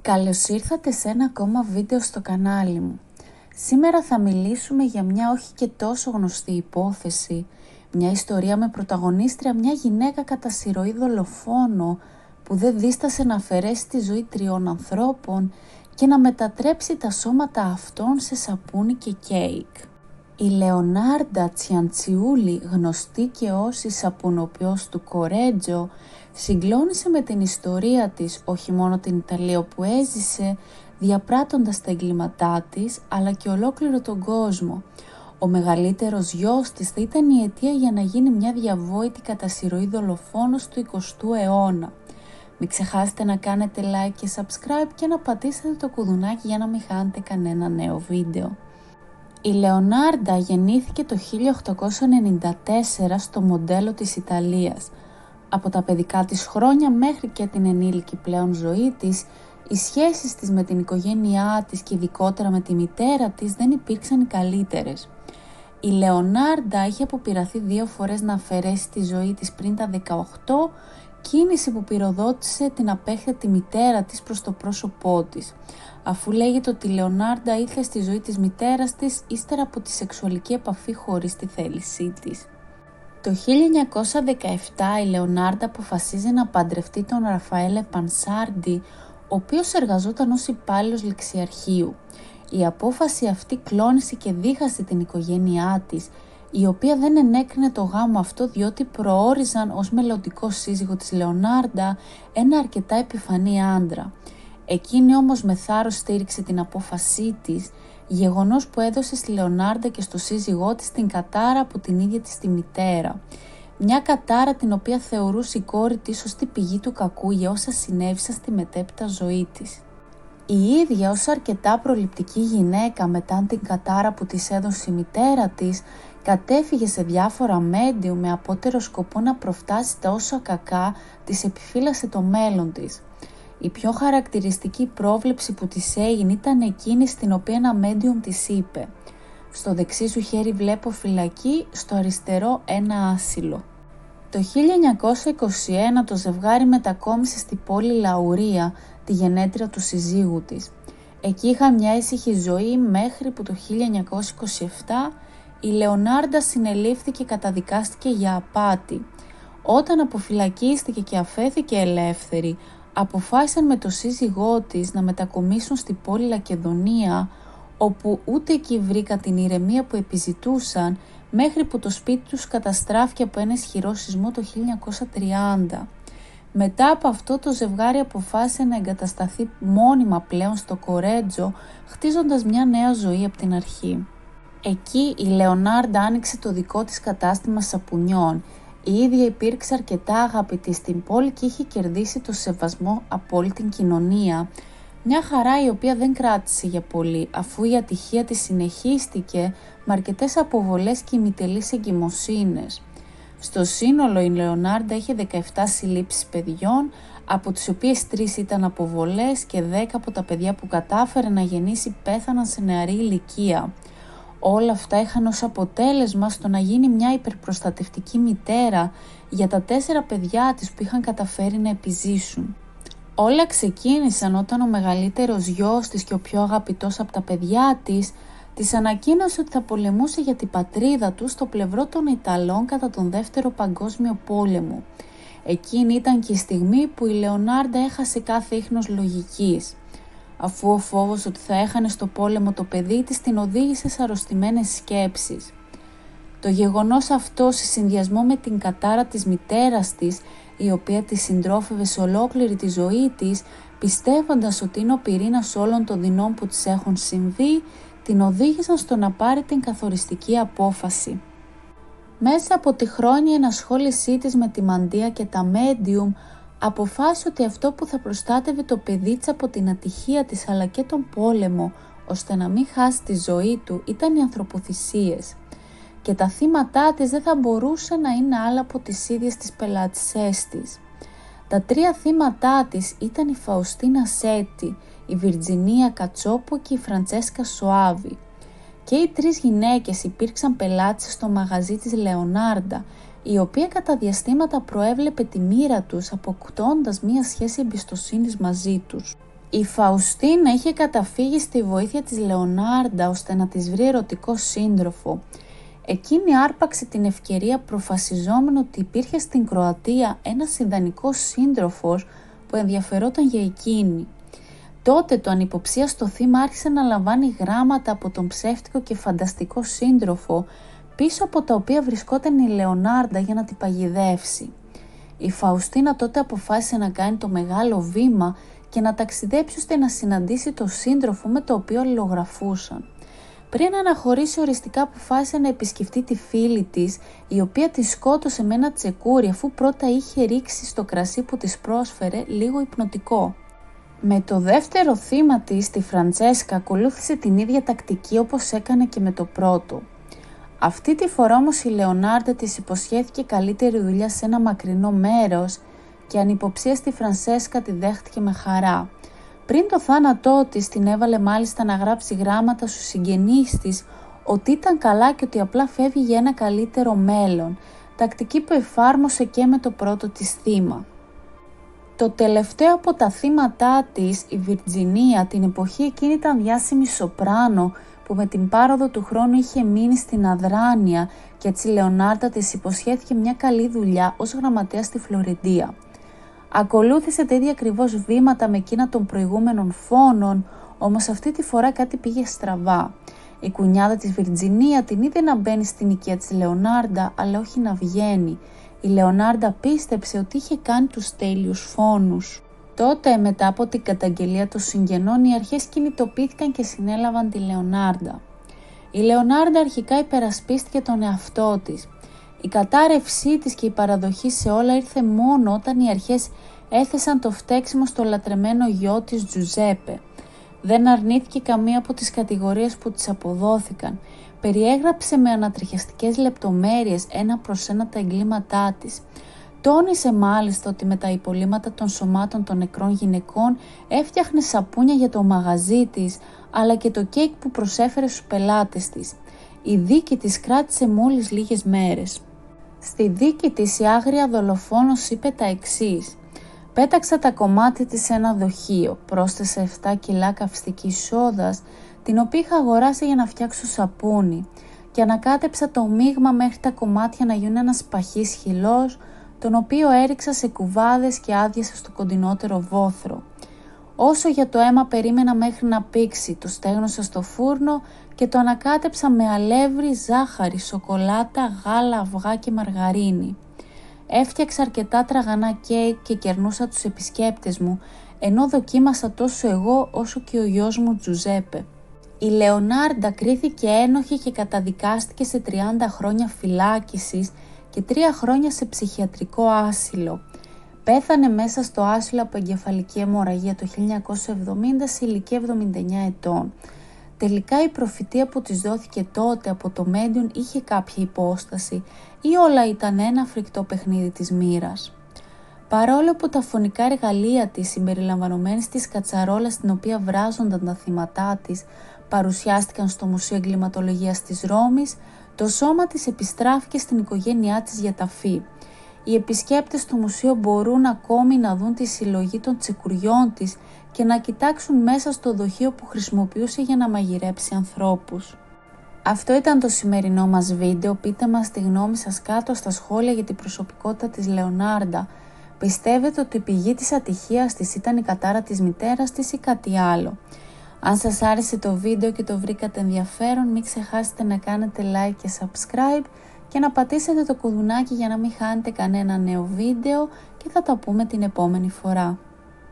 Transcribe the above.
Καλώς ήρθατε σε ένα ακόμα βίντεο στο κανάλι μου. Σήμερα θα μιλήσουμε για μια όχι και τόσο γνωστή υπόθεση, μια ιστορία με πρωταγωνίστρια μια γυναίκα κατά συρροή δολοφόνο που δεν δίστασε να αφαιρέσει τη ζωή 3 ανθρώπων και να μετατρέψει τα σώματα αυτών σε σαπούνι και κέικ. Η Λεωνάρντα Τσιαντσιούλη, γνωστή και ως η σαπουνοποιός του Κορέτζο, συγκλώνησε με την ιστορία της όχι μόνο την Ιταλία όπου έζησε, διαπράττοντας τα εγκλήματά της, αλλά και ολόκληρο τον κόσμο. Ο μεγαλύτερος γιος της θα ήταν η αιτία για να γίνει μια διαβόητη κατά συρροή δολοφόνος του 20ου αιώνα. Μην ξεχάσετε να κάνετε like και subscribe και να πατήσετε το κουδουνάκι για να μην χάνετε κανένα νέο βίντεο. Η Λεωνάρντα γεννήθηκε το 1894 στο μοντέλο της Ιταλίας. Από τα παιδικά της χρόνια μέχρι και την ενήλικη πλέον ζωή της, οι σχέσεις της με την οικογένειά της και ειδικότερα με τη μητέρα της δεν υπήρξαν οι καλύτερες. Η Λεωνάρντα είχε αποπειραθεί 2 φορές να αφαιρέσει τη ζωή της πριν τα 18, κίνηση που πυροδότησε την απέχθετη μητέρα της προς το πρόσωπό της, αφού λέγεται ότι η Λεωνάρντα ήρθε στη ζωή της μητέρας της ύστερα από τη σεξουαλική επαφή χωρίς τη θέλησή της. Το 1917 η Λεωνάρντα αποφασίζει να παντρευτεί τον Ραφαέλε Πανσάρντι, ο οποίος εργαζόταν ως υπάλληλος ληξιαρχείου. Η απόφαση αυτή κλώνησε και δίχασε την οικογένειά της, η οποία δεν ενέκρινε το γάμο αυτό διότι προόριζαν ως μελλοντικό σύζυγο της Λεωνάρντα ένα αρκετά επιφανή άντρα. Εκείνη όμως με θάρρος στήριξε την απόφασή της, γεγονός που έδωσε στη Λεωνάρντα και στο σύζυγό της την κατάρα από την ίδια της τη μητέρα. Μια κατάρα την οποία θεωρούσε η κόρη της ως την πηγή του κακού για όσα συνέβησαν στη μετέπειτα ζωή της. Η ίδια ως αρκετά προληπτική γυναίκα μετά την κατάρα που της έδωσε η μητέρα της, κατέφυγε σε διάφορα medium με απότερο σκοπό να προφτάσει τα όσα κακά της επιφύλασε το μέλλον της. Η πιο χαρακτηριστική πρόβλεψη που της έγινε ήταν εκείνη στην οποία ένα medium της είπε «Στο δεξί σου χέρι βλέπω φυλακή, στο αριστερό ένα άσυλο». Το 1921 το ζευγάρι μετακόμισε στη πόλη Λαουρία, τη γενέτρια του συζύγου της. Εκεί είχαν μια ήσυχη ζωή μέχρι που το 1927 η Λεωνάρντα συνελήφθηκε και καταδικάστηκε για απάτη. Όταν αποφυλακίστηκε και αφέθηκε ελεύθερη, αποφάσισαν με το σύζυγό της να μετακομίσουν στη πόλη Λακεδονία, όπου ούτε εκεί βρήκαν την ηρεμία που επιζητούσαν, μέχρι που το σπίτι τους καταστράφηκε από ένα ισχυρό σεισμό το 1930. Μετά από αυτό το ζευγάρι αποφάσισε να εγκατασταθεί μόνιμα πλέον στο Κορέτζο, χτίζοντας μια νέα ζωή από την αρχή. Εκεί η Λεωνάρντα άνοιξε το δικό της κατάστημα σαπουνιών. Η ίδια υπήρξε αρκετά αγαπητή στην πόλη και είχε κερδίσει το σεβασμό από όλη την κοινωνία. Μια χαρά η οποία δεν κράτησε για πολύ, αφού η ατυχία της συνεχίστηκε με αρκετές αποβολές και ημιτελείς εγκυμοσύνες. Στο σύνολο η Λεωνάρντα είχε 17 συλλήψεις παιδιών, από τις οποίες 3 ήταν αποβολές και 10 από τα παιδιά που κατάφερε να γεννήσει πέθαναν σε νεαρή ηλικία. Όλα αυτά είχαν ως αποτέλεσμα στο να γίνει μια υπερπροστατευτική μητέρα για τα 4 παιδιά της που είχαν καταφέρει να επιζήσουν. Όλα ξεκίνησαν όταν ο μεγαλύτερος γιος της και ο πιο αγαπητός από τα παιδιά της ανακοίνωσε ότι θα πολεμούσε για την πατρίδα του στο πλευρό των Ιταλών κατά τον Δεύτερο Παγκόσμιο Πόλεμο. Εκείνη ήταν και η στιγμή που η Λεωνάρντα έχασε κάθε ίχνος λογικής, αφού ο φόβος ότι θα έχανε στο πόλεμο το παιδί της την οδήγησε σε αρρωστημένες σκέψεις. Το γεγονός αυτό σε συνδυασμό με την κατάρα της μητέρας της, η οποία τη συντρόφευε σε ολόκληρη τη ζωή της, πιστεύοντας ότι είναι ο πυρήνας όλων των δεινών που της έχουν συμβεί, την οδήγησαν στο να πάρει την καθοριστική απόφαση. Μέσα από τη χρόνια ενασχόλησή της με τη μαντεία και τα medium, αποφάσισε ότι αυτό που θα προστάτευε το παιδί της από την ατυχία της αλλά και τον πόλεμο, ώστε να μην χάσει τη ζωή του, ήταν οι ανθρωποθυσίες. Και τα θύματά της δεν θα μπορούσε να είναι άλλα από τις ίδιες τις πελάτησές της. Τα 3 θύματά της ήταν η Φαουστίνα Σέτη, η Βιρτζινία Κατσόπο και η Φραντσέσκα Σοάβη. Και οι 3 γυναίκες υπήρξαν πελάτησες στο μαγαζί της Λεωνάρντα, η οποία κατά διαστήματα προέβλεπε τη μοίρα τους αποκτώντας μία σχέση εμπιστοσύνης μαζί τους. Η Φαουστίνα είχε καταφύγει στη βοήθεια της Λεωνάρντα ώστε να της βρει ερωτικό σύντροφο. Εκείνη άρπαξε την ευκαιρία προφασιζόμενο ότι υπήρχε στην Κροατία ένας ιδανικός σύντροφος που ενδιαφερόταν για εκείνη. Τότε το ανυποψίαστο θύμα άρχισε να λαμβάνει γράμματα από τον ψεύτικο και φανταστικό σύντροφο, πίσω από τα οποία βρισκόταν η Λεωνάρντα για να την παγιδεύσει. Η Φαουστίνα τότε αποφάσισε να κάνει το μεγάλο βήμα και να ταξιδέψει ώστε να συναντήσει τον σύντροφο με το οποίο αλληλογραφούσαν. Πριν αναχωρήσει οριστικά αποφάσισε να επισκεφτεί τη φίλη της, η οποία τη σκότωσε με ένα τσεκούρι αφού πρώτα είχε ρίξει στο κρασί που της πρόσφερε λίγο υπνοτικό. Με το δεύτερο θύμα της, τη Φραντσέσκα, ακολούθησε την ίδια τακτική όπως έκανε και με το πρώτο. Αυτή τη φορά όμως η Λεωνάρντα της υποσχέθηκε καλύτερη δουλειά σε ένα μακρινό μέρος και ανυποψία στη Φραντσέσκα τη δέχτηκε με χαρά. Πριν το θάνατό της την έβαλε μάλιστα να γράψει γράμματα στους συγγενείς της ότι ήταν καλά και ότι απλά φεύγει για ένα καλύτερο μέλλον, τακτική που εφάρμοσε και με το πρώτο της θύμα. Το τελευταίο από τα θύματά της, η Βιρτζινία, την εποχή εκείνη ήταν διάσημη σοπράνο που με την πάροδο του χρόνου είχε μείνει στην αδράνεια και έτσι η Λεωνάρντα της υποσχέθηκε μια καλή δουλειά ως γραμματέα στη Φλωρεντία. Ακολούθησε τα ίδια ακριβώς βήματα με εκείνα των προηγούμενων φόνων, όμως αυτή τη φορά κάτι πήγε στραβά. Η κουνιάδα της Βιρτζινία την είδε να μπαίνει στην οικία της Λεωνάρντα, αλλά όχι να βγαίνει. Η Λεωνάρντα πίστεψε ότι είχε κάνει τους τέλειους φόνους. Τότε, μετά από την καταγγελία των συγγενών, οι αρχές κινητοποιήθηκαν και συνέλαβαν τη Λεωνάρντα. Η Λεωνάρντα αρχικά υπερασπίστηκε τον εαυτό της. Η κατάρρευσή της και η παραδοχή σε όλα ήρθε μόνο όταν οι αρχές έθεσαν το φταίξιμο στο λατρεμένο γιο της Τζουζέπε. Δεν αρνήθηκε καμία από τις κατηγορίες που της αποδόθηκαν. Περιέγραψε με ανατριχιαστικές λεπτομέρειες ένα προς ένα τα εγκλήματά της. Τόνισε μάλιστα ότι με τα υπολείμματα των σωμάτων των νεκρών γυναικών έφτιαχνε σαπούνια για το μαγαζί της, αλλά και το κέικ που προσέφερε στους πελάτες της. Η δίκη της κράτησε μόλις λίγες μέρες. Στη δίκη της η άγρια δολοφόνος είπε τα εξής: «Πέταξα τα κομμάτια της σε ένα δοχείο, πρόσθεσα 7 κιλά καυστικής σόδας, την οποία είχα αγοράσει για να φτιάξω σαπούνι, και ανακάτεψα το μείγμα μέχρι τα κομμάτια να γίνουν ένας παχύς χυλός, τον οποίο έριξα σε κουβάδες και άδειασα στο κοντινότερο βόθρο. Όσο για το αίμα περίμενα μέχρι να πήξει, το στέγνωσα στο φούρνο και το ανακάτεψα με αλεύρι, ζάχαρη, σοκολάτα, γάλα, αυγά και μαργαρίνη. Έφτιαξα αρκετά τραγανά κέικ και κερνούσα τους επισκέπτες μου, ενώ δοκίμασα τόσο εγώ όσο και ο γιος μου Τζουζέπε». Η Λεωνάρντα κρίθηκε ένοχη και καταδικάστηκε σε 30 χρόνια φυλάκισης και 3 χρόνια σε ψυχιατρικό άσυλο. Πέθανε μέσα στο άσυλο από εγκεφαλική αιμορραγία το 1970 σε ηλικία 79 ετών. Τελικά η προφητεία που της δόθηκε τότε από το Medium είχε κάποια υπόσταση ή όλα ήταν ένα φρικτό παιχνίδι της μοίρας. Παρόλο που τα φωνικά εργαλεία της, συμπεριλαμβανομένης της κατσαρόλας στην οποία βράζονταν τα θύματά της, παρουσιάστηκαν στο Μουσείο Εγκληματολογίας της Ρώμης, το σώμα της επιστράφηκε στην οικογένειά της για ταφή. Οι επισκέπτες του μουσείου μπορούν ακόμη να δουν τη συλλογή των τσεκουριών της και να κοιτάξουν μέσα στο δοχείο που χρησιμοποιούσε για να μαγειρέψει ανθρώπους. Αυτό ήταν το σημερινό μας βίντεο. Πείτε μας τη γνώμη σας κάτω στα σχόλια για την προσωπικότητα της Λεωνάρντα. Πιστεύετε ότι η πηγή της ατυχίας της ήταν η κατάρα της μητέρας της ή κάτι άλλο? Αν σας άρεσε το βίντεο και το βρήκατε ενδιαφέρον, μην ξεχάσετε να κάνετε like και subscribe και να πατήσετε το κουδουνάκι για να μην χάνετε κανένα νέο βίντεο και θα τα πούμε την επόμενη φορά.